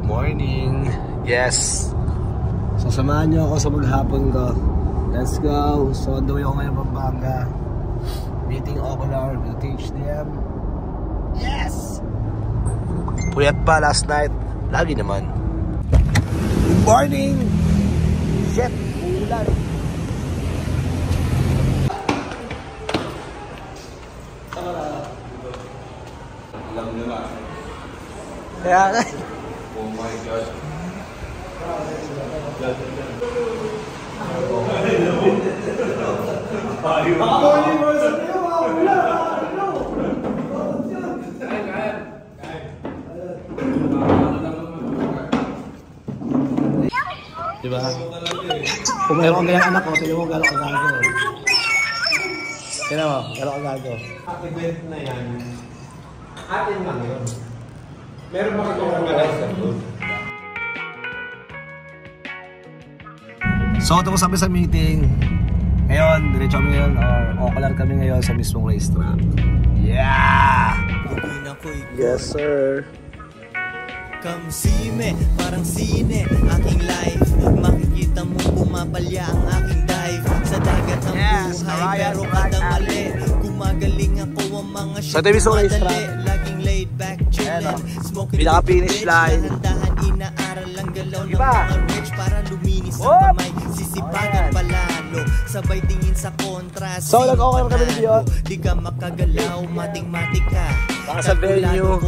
morning. Yes. So samahan nyo ako sa maghapon ko. Let's go. So on the way ako ngayon Pampanga. Meeting Ocular. We'll teach them. Yes. Puyat pa last night. Lagi naman. Good morning. Shit. Ulan. Alam nyo na. Kaya na. Oh my God. Diba? Kung mayroon kang ganyan anak ko, tignan mo gano'ng kagago. Tignan mo, gano'ng kagago. Event na yan. Atin lang yun. Meron ba kayo organizer doon? So, tapos kami sa meeting. Ngayon, diretso kami ngayon, or Ocular kami ngayon sa mismong racetrack. Yeah! Yes, sir. Come see me, parang sine, aking life. Makikita mo pumapalya ang aking dive. Sa dagat ng buhay, pero kada mali. Gumagaling ako ang mga shit madali. Laging laid back, chillin', smoking pinaka-finish line. dahan-dahan inaaral lang galaw ng mga rich para luminis ang kamay. Sisipagan palalo, sabay tingin sa kontras. So, nag-okay kami ni Dion. Di ka makagalaw, mating-matik ka. Baka sa venue.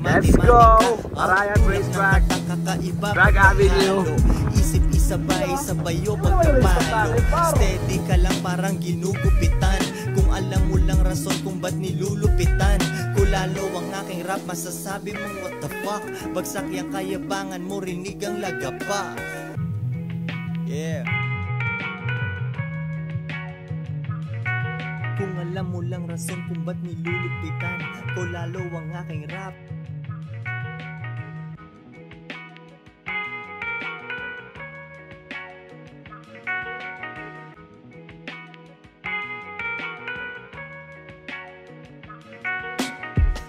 Let's go! Arayan Racetrack, Drag Avenue. Isip isabay-sabay o pagkapalo. Steady ka lang parang ginugupitan. Kung alam mo lang rason kung ba't nilulupitan. Kulalo ang aking rap, masasabi mong what the fuck. Bagsak yung kayabangan mo, rinig ang lagapa. Yeah. Kung alam mo lang rason kung ba't nilulupitan. Kulalo ang aking rap.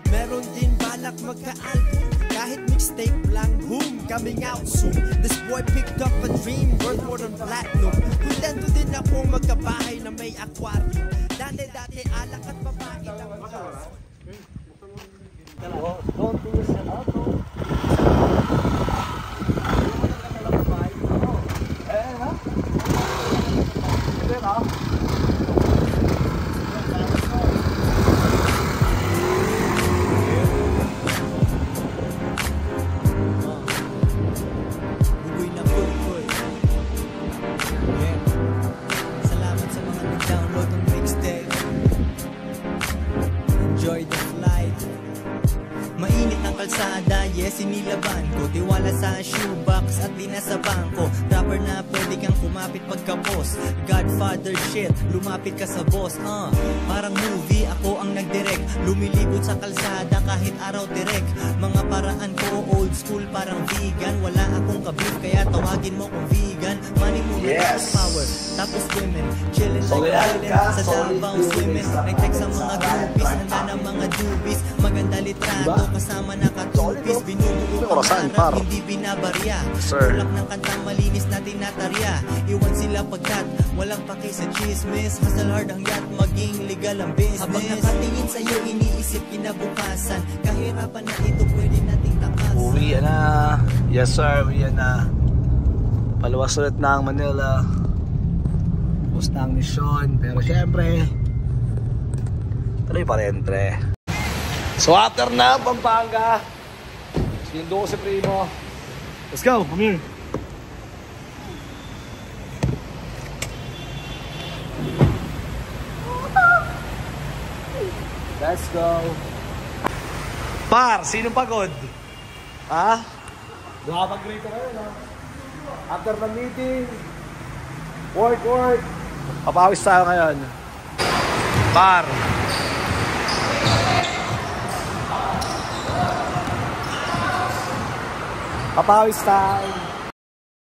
Meron din balak magka-album. Kahit mixtape lang, boom, coming out soon. This boy picked up a dream, worth more than platinum. Kulento din ako magkabahay na may aquarium. Dati alak at babae lang. Don't do this at all. Salamat sa mga nag-download ng mixtape. Enjoy the flight. Mainit ang kalsada, yes, inilaban ko. Tiwala sa shoebox at di na sa bangko. Rapper na pwede kang kumapit pagka-boss. Godfather shit, lumapit ka sa boss. Parang movie, ako ang nag-direct. Lumilibot sa kalsada kahit araw direct. Mga paraan ko, old school, parang vegan. Wala akong kabif, kaya tawagin mo kong vegan. Money mo, yes. Power, tapos women. Chillin' like chillin' sa Davao swimming. Nag-text sa mga groupies, handa na mga dubis. Maganda litrato, kasama nakatupis. Binubuo ang harap, hindi binabarya. Tulak ng kantang malinis na tinatarya. Iwan sila pagkat walang pake sa chismis. Hustle hard ang yacht, maging legal ang business. Habang nakatingin sa'yo, iniisip kinabukasan. Kahirapan na ito, pwede nating takasan. Uwi na. Yes sir, uwi na. Paluwas ulit na ang Manila. Tapos na ang misyon. Pero syempre, tuloy pa rin, pre. So after na Pampanga, sinundo ko si Primo. Let's go, come here. Let's go. Par, sino pagod? Ha? Nakapag-grito kayo, no? After the meeting, work. Papawis tayo ngayon. Par. Papawis tayo.